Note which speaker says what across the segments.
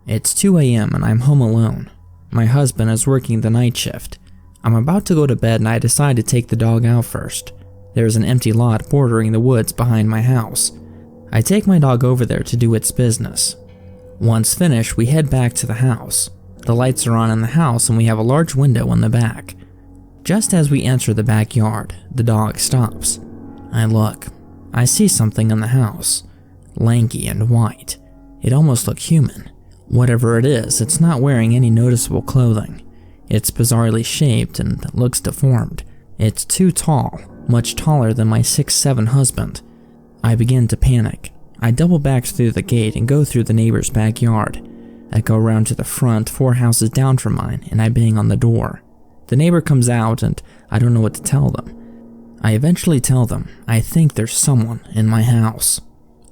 Speaker 1: It's 2 a.m. and I'm home alone. My husband is working the night shift. I'm about to go to bed and I decide to take the dog out first. There's an empty lot bordering the woods behind my house. I take my dog over there to do its business. Once finished, we head back to the house. The lights are on in the house and we have a large window in the back. Just as we enter the backyard, the dog stops. I look. I see something in the house. Lanky and white. It almost looks human. Whatever it is, it's not wearing any noticeable clothing. It's bizarrely shaped and looks deformed. It's too tall, much taller than my 6'7" husband. I begin to panic. I double back through the gate and go through the neighbor's backyard. I go around to the front 4 houses down from mine and I bang on the door. The neighbor comes out and I don't know what to tell them. I eventually tell them I think there's someone in my house.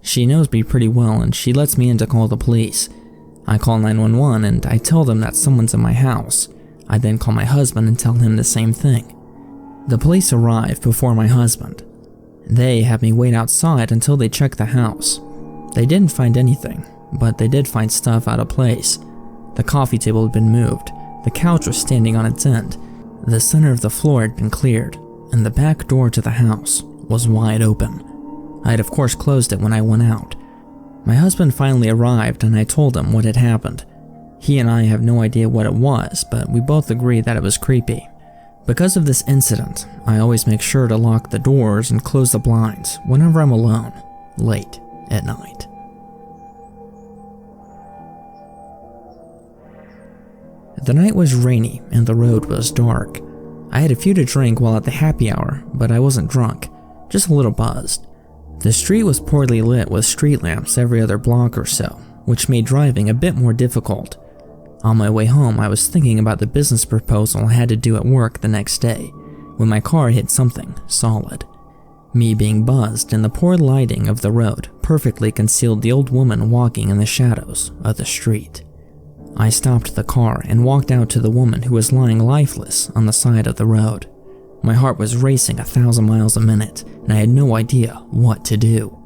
Speaker 1: She knows me pretty well and she lets me in to call the police. I call 911 and I tell them that someone's in my house. I then call my husband and tell him the same thing. The police arrive before my husband. They have me wait outside until they check the house. They didn't find anything, but they did find stuff out of place. The coffee table had been moved, the couch was standing on its end, the center of the floor had been cleared, and the back door to the house was wide open. I had of course closed it when I went out. My husband finally arrived and I told him what had happened. He and I have no idea what it was, but we both agree that it was creepy. Because of this incident, I always make sure to lock the doors and close the blinds whenever I'm alone, late at night. The night was rainy and the road was dark. I had a few to drink while at the happy hour, but I wasn't drunk, just a little buzzed. The street was poorly lit with street lamps every other block or so, which made driving a bit more difficult. On my way home, I was thinking about the business proposal I had to do at work the next day, when my car hit something solid. Me being buzzed and the poor lighting of the road perfectly concealed the old woman walking in the shadows of the street. I stopped the car and walked out to the woman who was lying lifeless on the side of the road. My heart was racing 1,000 miles a minute, and I had no idea what to do.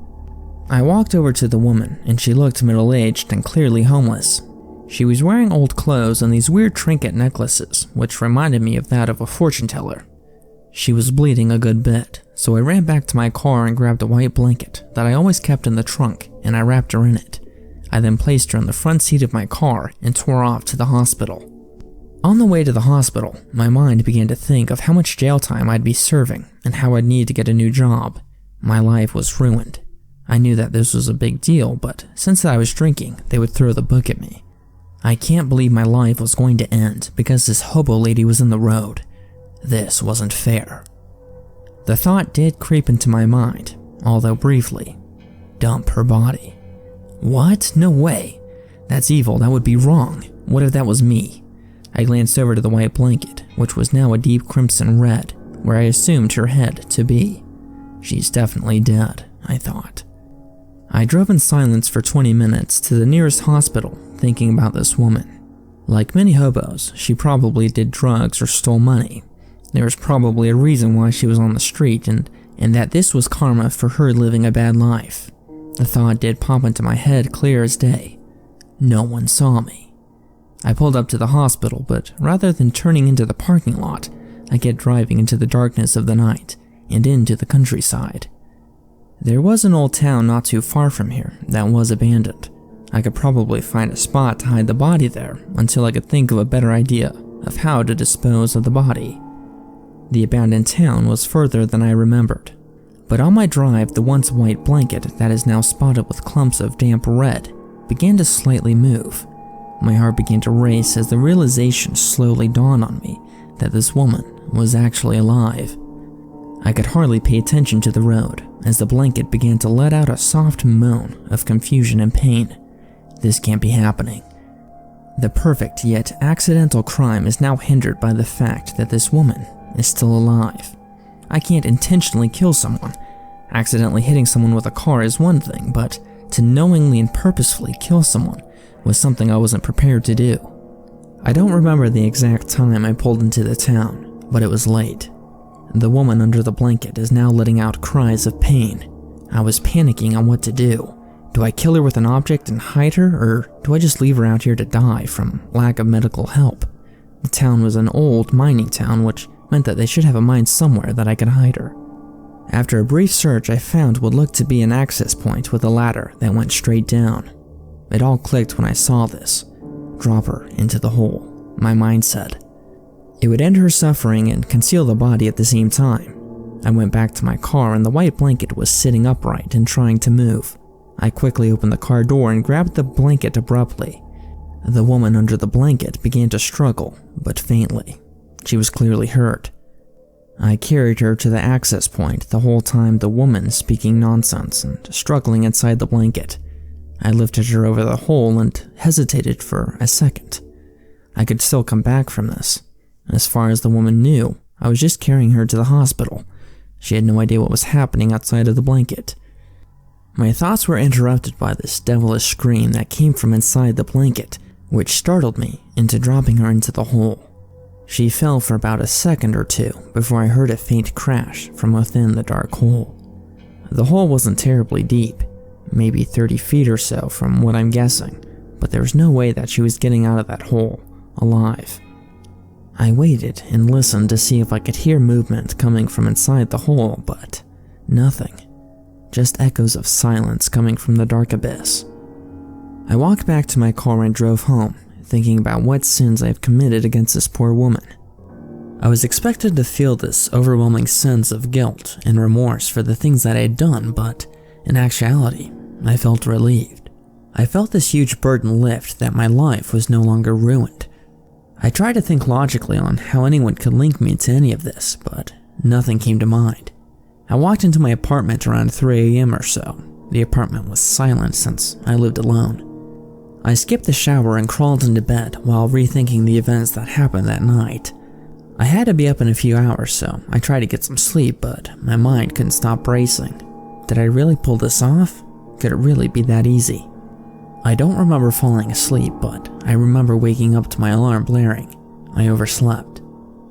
Speaker 1: I walked over to the woman, and she looked middle-aged and clearly homeless. She was wearing old clothes and these weird trinket necklaces, which reminded me of that of a fortune teller. She was bleeding a good bit, so I ran back to my car and grabbed a white blanket that I always kept in the trunk, and I wrapped her in it. I then placed her in the front seat of my car and tore off to the hospital. On the way to the hospital, my mind began to think of how much jail time I'd be serving and how I'd need to get a new job. My life was ruined. I knew that this was a big deal, but since I was drinking, they would throw the book at me. I can't believe my life was going to end because this hobo lady was in the road. This wasn't fair. The thought did creep into my mind, although briefly. Dump her body. What? No way. That's evil, that would be wrong. What if that was me? I glanced over to the white blanket, which was now a deep crimson red, where I assumed her head to be. She's definitely dead, I thought. I drove in silence for 20 minutes to the nearest hospital, thinking about this woman. Like many hobos, she probably did drugs or stole money. There was probably a reason why she was on the street, and that this was karma for her living a bad life. The thought did pop into my head clear as day. No one saw me. I pulled up to the hospital, but rather than turning into the parking lot, I kept driving into the darkness of the night and into the countryside. There was an old town not too far from here that was abandoned. I could probably find a spot to hide the body there until I could think of a better idea of how to dispose of the body. The abandoned town was further than I remembered, but on my drive, the once white blanket that is now spotted with clumps of damp red began to slightly move. My heart began to race as the realization slowly dawned on me that this woman was actually alive. I could hardly pay attention to the road as the blanket began to let out a soft moan of confusion and pain. This can't be happening. The perfect yet accidental crime is now hindered by the fact that this woman is still alive. I can't intentionally kill someone. Accidentally hitting someone with a car is one thing, but to knowingly and purposefully kill someone was something I wasn't prepared to do. I don't remember the exact time I pulled into the town, but it was late. The woman under the blanket is now letting out cries of pain. I was panicking on what to do, Do I kill her with an object and hide her, or do I just leave her out here to die from lack of medical help? The town was an old mining town, which meant that they should have a mine somewhere that I could hide her. After a brief search, I found what looked to be an access point with a ladder that went straight down. It all clicked when I saw this. Drop her into the hole, my mind said. It would end her suffering and conceal the body at the same time. I went back to my car and the white blanket was sitting upright and trying to move. I quickly opened the car door and grabbed the blanket abruptly. The woman under the blanket began to struggle, but faintly. She was clearly hurt. I carried her to the access point, the whole time the woman speaking nonsense and struggling inside the blanket. I lifted her over the hole and hesitated for a second. I could still come back from this. As far as the woman knew, I was just carrying her to the hospital. She had no idea what was happening outside of the blanket. My thoughts were interrupted by this devilish scream that came from inside the blanket, which startled me into dropping her into the hole. She fell for about a second or two before I heard a faint crash from within the dark hole. The hole wasn't terribly deep, maybe 30 feet or so from what I'm guessing, but there was no way that she was getting out of that hole alive. I waited and listened to see if I could hear movement coming from inside the hole, but nothing. Just echoes of silence coming from the dark abyss. I walked back to my car and drove home, thinking about what sins I have committed against this poor woman. I was expected to feel this overwhelming sense of guilt and remorse for the things that I had done, but in actuality, I felt relieved. I felt this huge burden lift that my life was no longer ruined. I tried to think logically on how anyone could link me to any of this, but nothing came to mind. I walked into my apartment around 3 a.m. or so. The apartment was silent since I lived alone. I skipped the shower and crawled into bed while rethinking the events that happened that night. I had to be up in a few hours, so I tried to get some sleep, but my mind couldn't stop racing. Did I really pull this off? Could it really be that easy? I don't remember falling asleep, but I remember waking up to my alarm blaring. I overslept.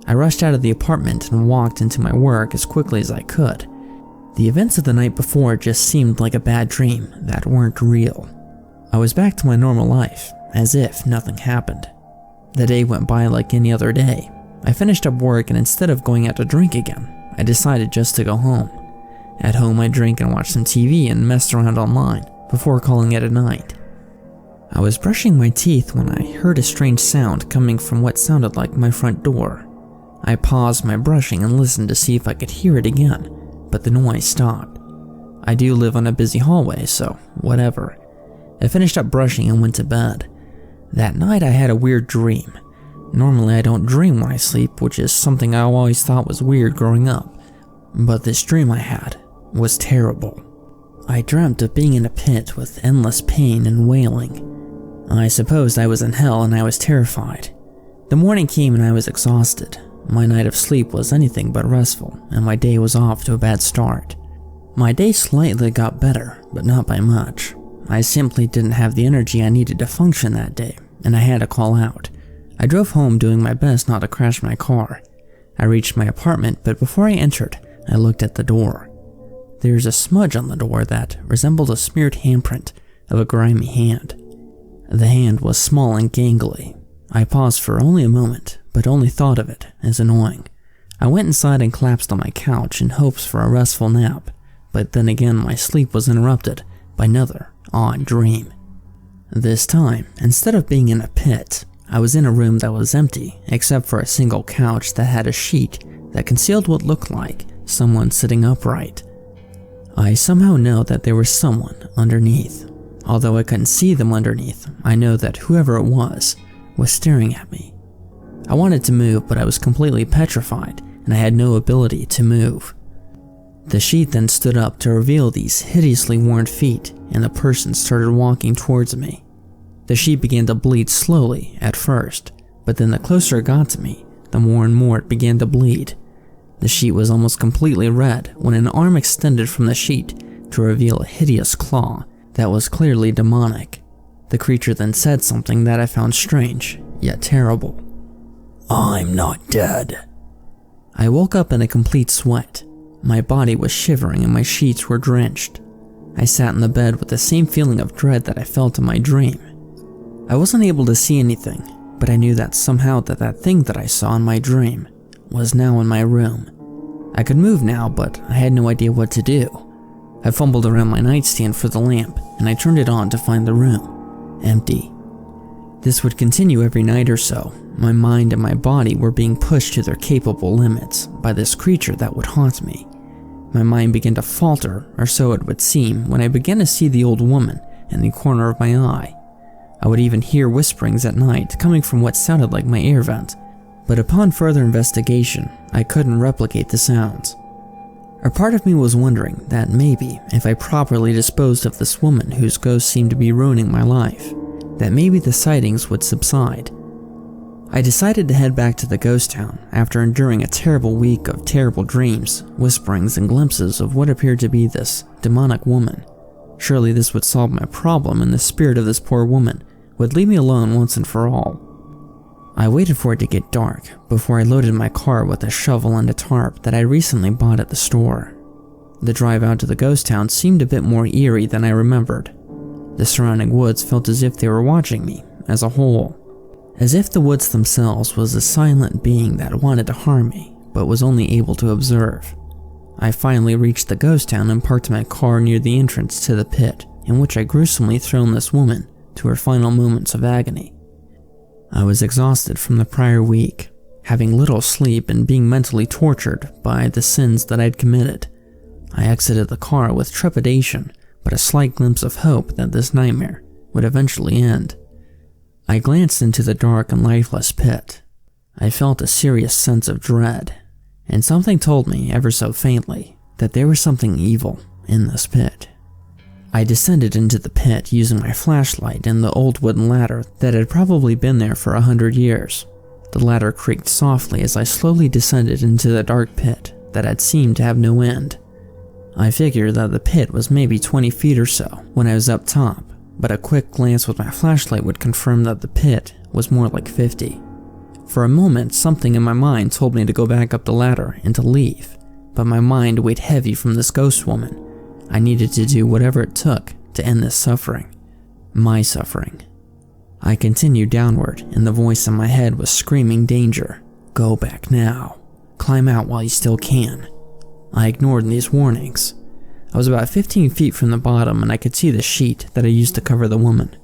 Speaker 1: I rushed out of the apartment and walked into my work as quickly as I could. The events of the night before just seemed like a bad dream that weren't real. I was back to my normal life, as if nothing happened. The day went by like any other day. I finished up work and instead of going out to drink again, I decided just to go home. At home I drank and watched some TV and messed around online before calling it a night. I was brushing my teeth when I heard a strange sound coming from what sounded like my front door. I paused my brushing and listened to see if I could hear it again, but the noise stopped. I do live on a busy hallway, so whatever. I finished up brushing and went to bed. That night I had a weird dream. Normally I don't dream when I sleep, which is something I always thought was weird growing up. But this dream I had was terrible. I dreamt of being in a pit with endless pain and wailing. I supposed I was in hell and I was terrified. The morning came and I was exhausted. My night of sleep was anything but restful, and my day was off to a bad start. My day slightly got better, but not by much. I simply didn't have the energy I needed to function that day, and I had to call out. I drove home doing my best not to crash my car. I reached my apartment, but before I entered, I looked at the door. There's a smudge on the door that resembled a smeared handprint of a grimy hand. The hand was small and gangly. I paused for only a moment, but only thought of it as annoying. I went inside and collapsed on my couch in hopes for a restful nap, but then again my sleep was interrupted by another odd dream. This time, instead of being in a pit, I was in a room that was empty except for a single couch that had a sheet that concealed what looked like someone sitting upright. I somehow know that there was someone underneath. Although I couldn't see them underneath, I know that whoever it was staring at me. I wanted to move, but I was completely petrified and I had no ability to move. The sheet then stood up to reveal these hideously worn feet, and the person started walking towards me. The sheet began to bleed slowly at first, but then the closer it got to me, the more and more it began to bleed. The sheet was almost completely red when an arm extended from the sheet to reveal a hideous claw that was clearly demonic. The creature then said something that I found strange, yet terrible. "I'm not dead." I woke up in a complete sweat. My body was shivering and my sheets were drenched. I sat in the bed with the same feeling of dread that I felt in my dream. I wasn't able to see anything, but I knew that somehow that thing that I saw in my dream was now in my room. I could move now, but I had no idea what to do. I fumbled around my nightstand for the lamp, and I turned it on to find the room empty. This would continue every night or so. My mind and my body were being pushed to their capable limits by this creature that would haunt me. My mind began to falter, or so it would seem, when I began to see the old woman in the corner of my eye. I would even hear whisperings at night coming from what sounded like my air vent, but upon further investigation, I couldn't replicate the sounds. A part of me was wondering that maybe if I properly disposed of this woman whose ghost seemed to be ruining my life, that maybe the sightings would subside. I decided to head back to the ghost town after enduring a terrible week of terrible dreams, whisperings, and glimpses of what appeared to be this demonic woman. Surely this would solve my problem, and the spirit of this poor woman would leave me alone once and for all. I waited for it to get dark before I loaded my car with a shovel and a tarp that I recently bought at the store. The drive out to the ghost town seemed a bit more eerie than I remembered. The surrounding woods felt as if they were watching me as a whole, as if the woods themselves was a silent being that wanted to harm me but was only able to observe. I finally reached the ghost town and parked my car near the entrance to the pit in which I gruesomely thrown this woman to her final moments of agony. I was exhausted from the prior week, having little sleep and being mentally tortured by the sins that I'd committed. I exited the car with trepidation, but a slight glimpse of hope that this nightmare would eventually end. I glanced into the dark and lifeless pit. I felt a serious sense of dread, and something told me ever so faintly that there was something evil in this pit. I descended into the pit using my flashlight and the old wooden ladder that had probably been there for 100 years. The ladder creaked softly as I slowly descended into the dark pit that had seemed to have no end. I figured that the pit was maybe 20 feet or so when I was up top, but a quick glance with my flashlight would confirm that the pit was more like 50. For a moment, something in my mind told me to go back up the ladder and to leave, but my mind weighed heavy from this ghost woman. I needed to do whatever it took to end this suffering. My suffering. I continued downward, and the voice in my head was screaming danger. Go back now. Climb out while you still can. I ignored these warnings. I was about 15 feet from the bottom, and I could see the sheet that I used to cover the woman.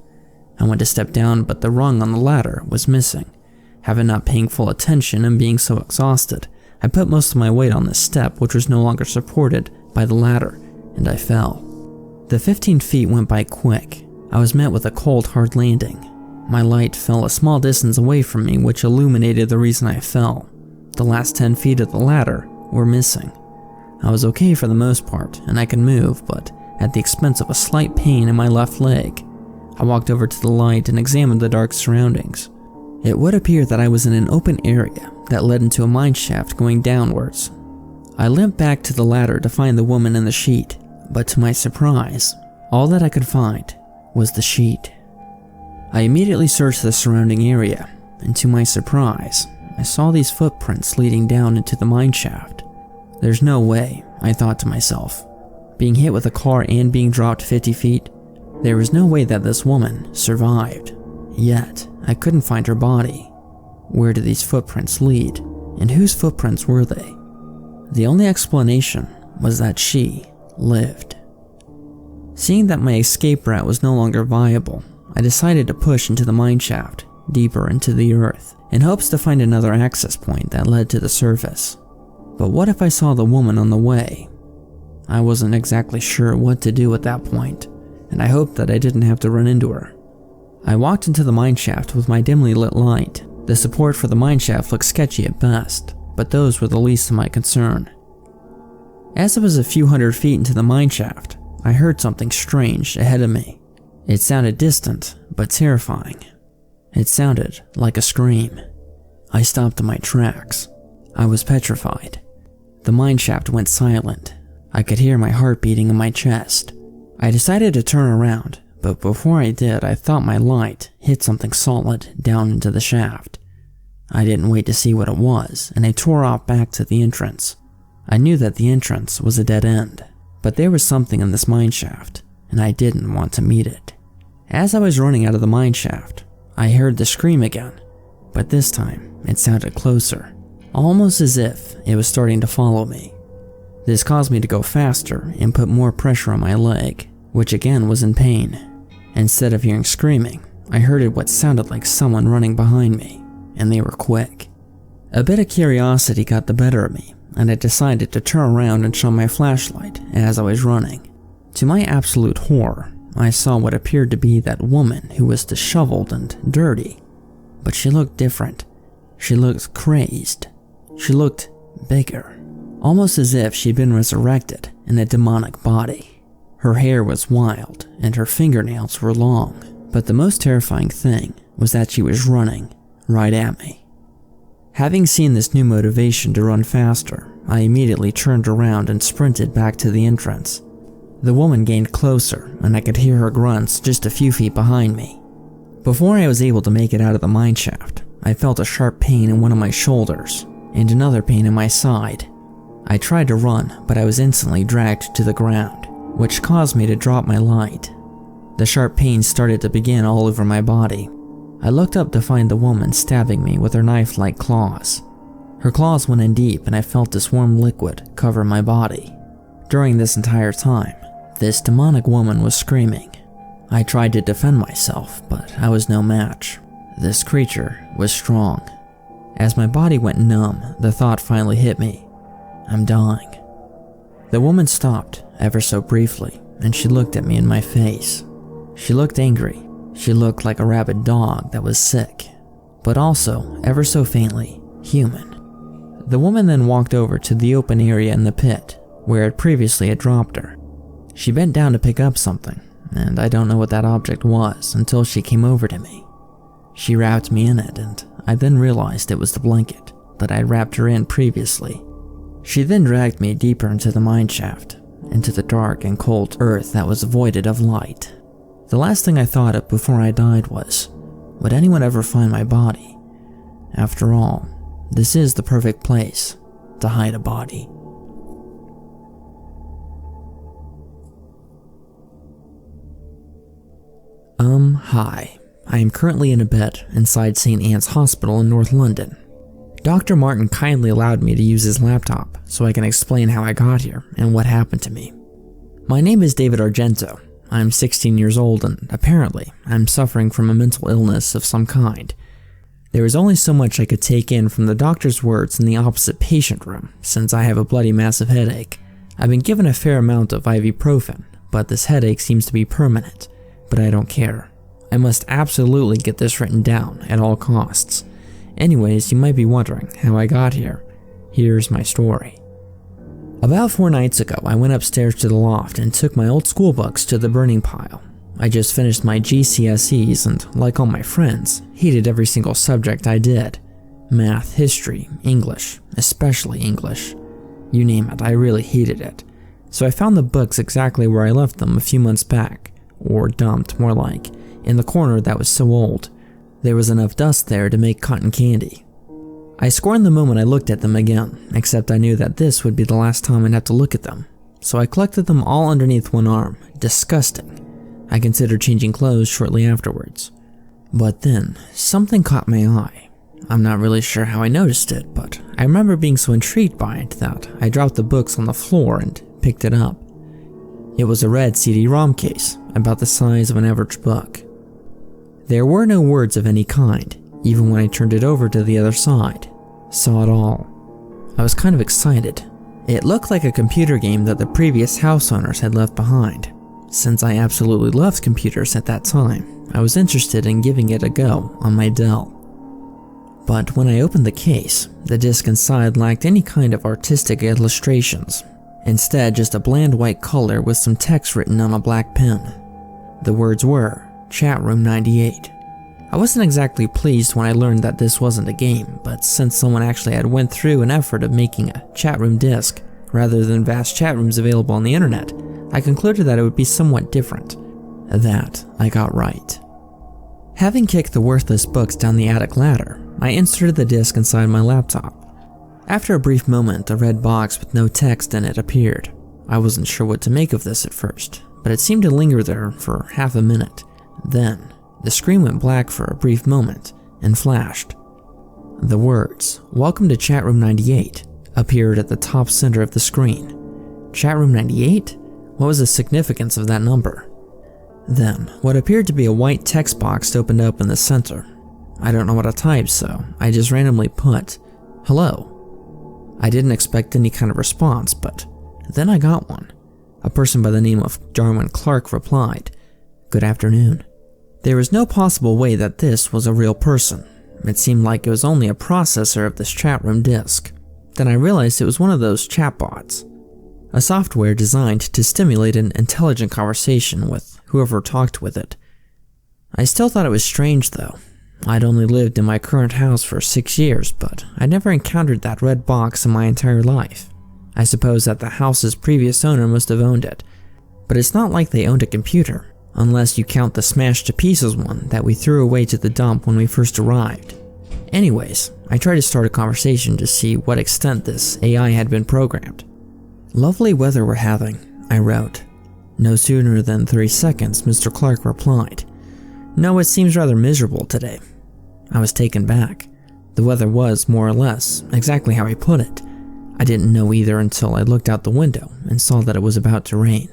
Speaker 1: I went to step down, but the rung on the ladder was missing. Having not paying full attention and being so exhausted, I put most of my weight on this step, which was no longer supported by the ladder, and I fell. The 15 feet went by quick. I was met with a cold, hard landing. My light fell a small distance away from me, which illuminated the reason I fell. The last 10 feet of the ladder were missing. I was okay for the most part, and I could move, but at the expense of a slight pain in my left leg. I walked over to the light and examined the dark surroundings. It would appear that I was in an open area that led into a mine shaft going downwards. I limped back to the ladder to find the woman in the sheet, but to my surprise, all that I could find was the sheet. I immediately searched the surrounding area, and to my surprise, I saw these footprints leading down into the mine shaft. There's no way, I thought to myself. Being hit with a car and being dropped 50 feet, there was no way that this woman survived. Yet, I couldn't find her body. Where did these footprints lead, and whose footprints were they? The only explanation was that she lived. Seeing that my escape route was no longer viable, I decided to push into the mine shaft, deeper into the earth, in hopes to find another access point that led to the surface. But what if I saw the woman on the way? I wasn't exactly sure what to do at that point, and I hoped that I didn't have to run into her. I walked into the mine shaft with my dimly lit light. The support for the mine shaft looked sketchy at best, but those were the least of my concern. As I was a few hundred feet into the mine shaft, I heard something strange ahead of me. It sounded distant, but terrifying. It sounded like a scream. I stopped in my tracks. I was petrified. The mine shaft went silent. I could hear my heart beating in my chest. I decided to turn around, but before I did, I thought my light hit something solid down into the shaft. I didn't wait to see what it was, and I tore off back to the entrance. I knew that the entrance was a dead end, but there was something in this mine shaft and I didn't want to meet it. As I was running out of the mineshaft, I heard the scream again, but this time it sounded closer, almost as if it was starting to follow me. This caused me to go faster and put more pressure on my leg, which again was in pain. Instead of hearing screaming, I heard what sounded like someone running behind me, and they were quick. A bit of curiosity got the better of me, and I decided to turn around and shine my flashlight as I was running. To my absolute horror, I saw what appeared to be that woman who was disheveled and dirty. But she looked different. She looked crazed. She looked bigger, almost as if she'd been resurrected in a demonic body. Her hair was wild, and her fingernails were long, but the most terrifying thing was that she was running right at me. Having seen this new motivation to run faster, I immediately turned around and sprinted back to the entrance. The woman gained closer, and I could hear her grunts just a few feet behind me. Before I was able to make it out of the mineshaft, I felt a sharp pain in one of my shoulders, and another pain in my side. I tried to run, but I was instantly dragged to the ground, which caused me to drop my light. The sharp pain started to begin all over my body. I looked up to find the woman stabbing me with her knife-like claws. Her claws went in deep, and I felt this warm liquid cover my body. During this entire time, this demonic woman was screaming. I tried to defend myself, but I was no match. This creature was strong. As my body went numb, the thought finally hit me. I'm dying. The woman stopped, ever so briefly, and she looked at me in my face. She looked angry. She looked like a rabid dog that was sick, but also, ever so faintly, human. The woman then walked over to the open area in the pit, where it previously had dropped her. She bent down to pick up something, and I don't know what that object was until she came over to me. She wrapped me in it, and I then realized it was the blanket that I had wrapped her in previously. She then dragged me deeper into the mineshaft, into the dark and cold earth that was voided of light. The last thing I thought of before I died was, would anyone ever find my body? After all, this is the perfect place to hide a body. Hi. I am currently in a bed inside St. Anne's Hospital in North London. Dr. Martin kindly allowed me to use his laptop so I can explain how I got here and what happened to me. My name is David Argento. I'm 16 years old and apparently I'm suffering from a mental illness of some kind. There was only so much I could take in from the doctor's words in the opposite patient room since I have a bloody massive headache. I've been given a fair amount of ibuprofen, but this headache seems to be permanent. But I don't care. I must absolutely get this written down at all costs. Anyways, you might be wondering how I got here. Here's my story. About 4 nights ago, I went upstairs to the loft and took my old school books to the burning pile. I just finished my GCSEs and, like all my friends, hated every single subject I did. Math, history, English, especially English. You name it, I really hated it. So I found the books exactly where I left them a few months back. Or dumped, more like, in the corner that was so old. There was enough dust there to make cotton candy. I scorned the moment I looked at them again, except I knew that this would be the last time I'd have to look at them. So I collected them all underneath one arm. Disgusting. I considered changing clothes shortly afterwards. But then, something caught my eye. I'm not really sure how I noticed it, but I remember being so intrigued by it that I dropped the books on the floor and picked it up. It was a red CD-ROM case, about the size of an average book. There were no words of any kind, even when I turned it over to the other side. Saw it all. I was kind of excited. It looked like a computer game that the previous house owners had left behind. Since I absolutely loved computers at that time, I was interested in giving it a go on my Dell. But when I opened the case, the disc inside lacked any kind of artistic illustrations. Instead, just a bland white color with some text written on a black pen. The words were, Chatroom 98. I wasn't exactly pleased when I learned that this wasn't a game, but since someone actually had went through an effort of making a chatroom disc, rather than vast chat rooms available on the internet, I concluded that it would be somewhat different. That I got right. Having kicked the worthless books down the attic ladder, I inserted the disc inside my laptop. After a brief moment, a red box with no text in it appeared. I wasn't sure what to make of this at first, but it seemed to linger there for half a minute. Then, the screen went black for a brief moment and flashed. The words, "Welcome to Chatroom 98, appeared at the top center of the screen. Chatroom 98? What was the significance of that number? Then, what appeared to be a white text box opened up in the center. I don't know what I typed, so I just randomly put, "Hello." I didn't expect any kind of response, but then I got one. A person by the name of Darwin Clark replied, "Good afternoon." There was no possible way that this was a real person. It seemed like it was only a processor of this chat room disk. Then I realized it was one of those chatbots, a software designed to stimulate an intelligent conversation with whoever talked with it. I still thought it was strange though. I'd only lived in my current house for 6 years, but I never encountered that red box in my entire life. I suppose that the house's previous owner must have owned it, but it's not like they owned a computer, unless you count the smashed to pieces one that we threw away to the dump when we first arrived. Anyways, I tried to start a conversation to see what extent this AI had been programmed. "Lovely weather we're having," I wrote. No sooner than 3 seconds, Mr. Clark replied, "No, it seems rather miserable today." I was taken back. The weather was, more or less, exactly how he put it. I didn't know either until I looked out the window and saw that it was about to rain.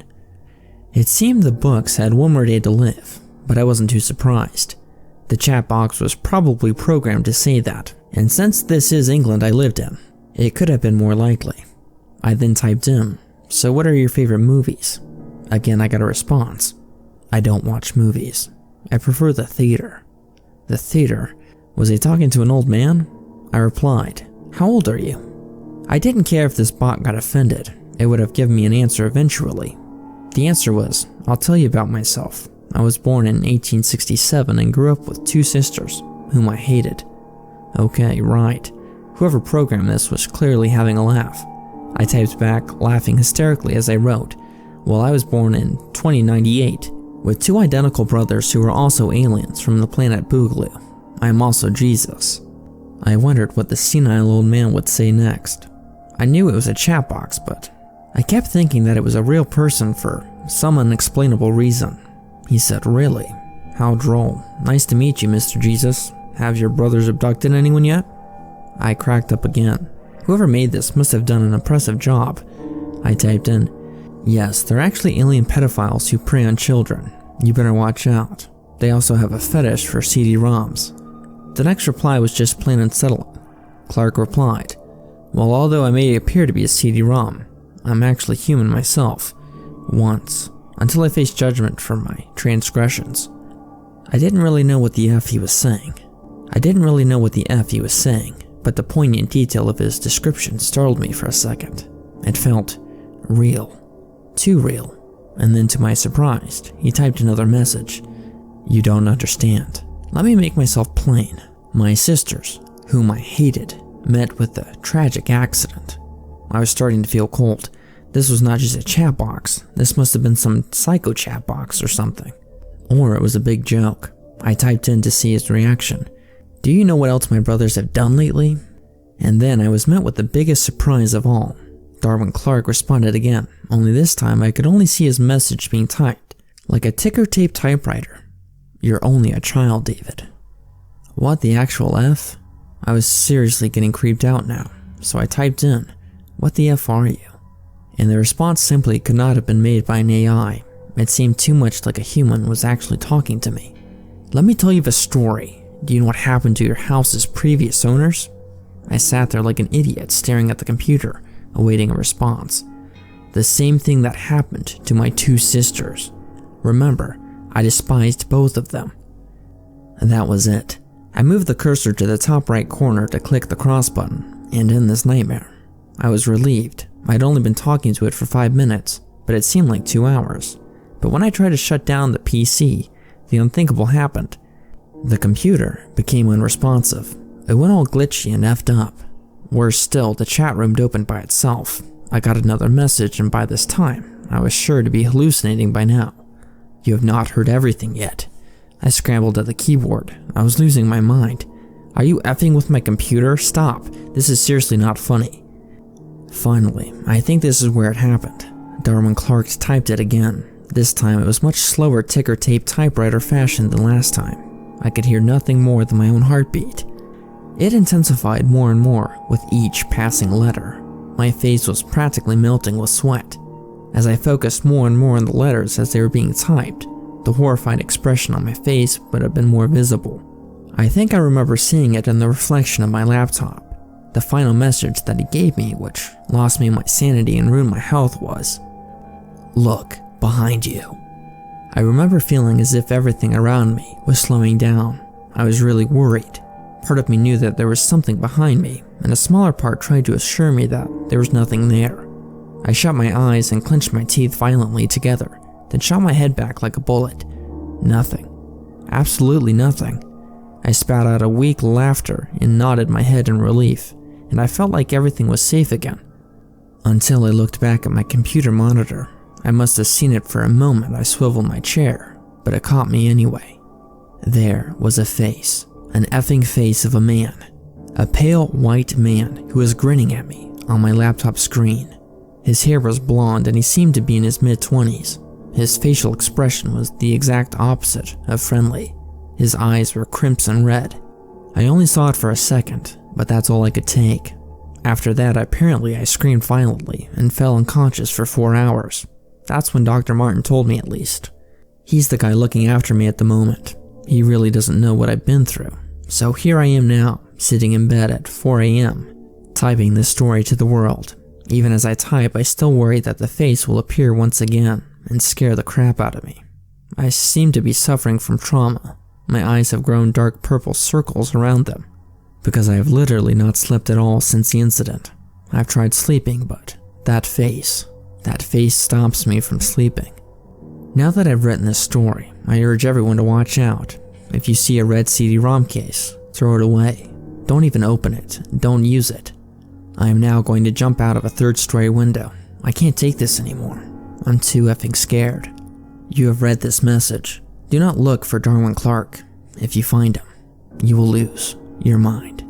Speaker 1: It seemed the books had one more day to live, but I wasn't too surprised. The chat box was probably programmed to say that, and since this is England I lived in, it could have been more likely. I then typed in, "So what are your favorite movies?" Again I got a response. "I don't watch movies. I prefer the theater." The theater? Was he talking to an old man? I replied, "How old are you?" I didn't care if this bot got offended. It would have given me an answer eventually. The answer was, "I'll tell you about myself. I was born in 1867 and grew up with 2 sisters, whom I hated." Okay, right. Whoever programmed this was clearly having a laugh. I typed back, laughing hysterically as I wrote, "Well, I was born in 2098, with 2 identical brothers who were also aliens from the planet Boogaloo. I am also Jesus." I wondered what the senile old man would say next. I knew it was a chat box, but I kept thinking that it was a real person for some unexplainable reason. He said, "Really? How droll. Nice to meet you, Mr. Jesus. Have your brothers abducted anyone yet?" I cracked up again. Whoever made this must have done an impressive job. I typed in, "Yes, they're actually alien pedophiles who prey on children. You better watch out. They also have a fetish for CD-ROMs." The next reply was just plain unsettling. Clark replied, "Well, although I may appear to be a CD-ROM, I'm actually human myself. Once. Until I face judgment for my transgressions." I didn't really know what the F he was saying. But the poignant detail of his description startled me for a second. It felt real. Too real. And then to my surprise, he typed another message. "You don't understand. Let me make myself plain. My sisters, whom I hated, met with a tragic accident." I was starting to feel cold. This was not just a chat box. This must have been some psycho chat box or something. Or it was a big joke. I typed in to see his reaction. "Do you know what else my brothers have done lately?" And then I was met with the biggest surprise of all. Darwin Clark responded again, only this time I could only see his message being typed, like a ticker tape typewriter. "You're only a child, David." What the actual F? I was seriously getting creeped out now, so I typed in, "What the F are you?" And the response simply could not have been made by an AI. It seemed too much like a human was actually talking to me. "Let me tell you the story. Do you know what happened to your house's previous owners?" I sat there like an idiot staring at the computer, awaiting a response. The same thing that happened to my 2 sisters. Remember, I despised both of them. That was it. I moved the cursor to the top right corner to click the cross button, and in this nightmare, I was relieved. I'd only been talking to it for 5 minutes, but it seemed like 2 hours. But when I tried to shut down the PC, the unthinkable happened. The computer became unresponsive. It went all glitchy and effed up. Worse still, the chat room opened by itself. I got another message, and by this time, I was sure to be hallucinating by now. "You have not heard everything yet." I scrambled at the keyboard. I was losing my mind. "Are you effing with my computer? Stop. This is seriously not funny." Finally, I think this is where it happened. Darwin Clark typed it again. This time it was much slower ticker tape typewriter fashion than last time. I could hear nothing more than my own heartbeat. It intensified more and more with each passing letter. My face was practically melting with sweat. As I focused more and more on the letters as they were being typed, the horrified expression on my face would have been more visible. I think I remember seeing it in the reflection of my laptop. The final message that he gave me, which lost me my sanity and ruined my health, was, "Look behind you." I remember feeling as if everything around me was slowing down. I was really worried. Part of me knew that there was something behind me, and a smaller part tried to assure me that there was nothing there. I shut my eyes and clenched my teeth violently together, then shot my head back like a bullet. Nothing. Absolutely nothing. I spat out a weak laughter and nodded my head in relief, and I felt like everything was safe again. Until I looked back at my computer monitor. I must have seen it for a moment. I swiveled my chair, but it caught me anyway. There was a face, an effing face of a man. A pale white man who was grinning at me on my laptop screen. His hair was blonde and he seemed to be in his mid-20s. His facial expression was the exact opposite of friendly. His eyes were crimson red. I only saw it for a second, but that's all I could take. After that, apparently I screamed violently and fell unconscious for 4 hours. That's when Dr. Martin told me, at least. He's the guy looking after me at the moment. He really doesn't know what I've been through. So here I am now, sitting in bed at 4 a.m., typing this story to the world. Even as I type, I still worry that the face will appear once again and scare the crap out of me. I seem to be suffering from trauma. My eyes have grown dark purple circles around them, because I have literally not slept at all since the incident. I've tried sleeping, but that face stops me from sleeping. Now that I've written this story, I urge everyone to watch out. If you see a red CD-ROM case, throw it away. Don't even open it. Don't use it. I am now going to jump out of a 3rd-story window. I can't take this anymore. I'm too effing scared. You have read this message. Do not look for Darwin Clark. If you find him, you will lose your mind.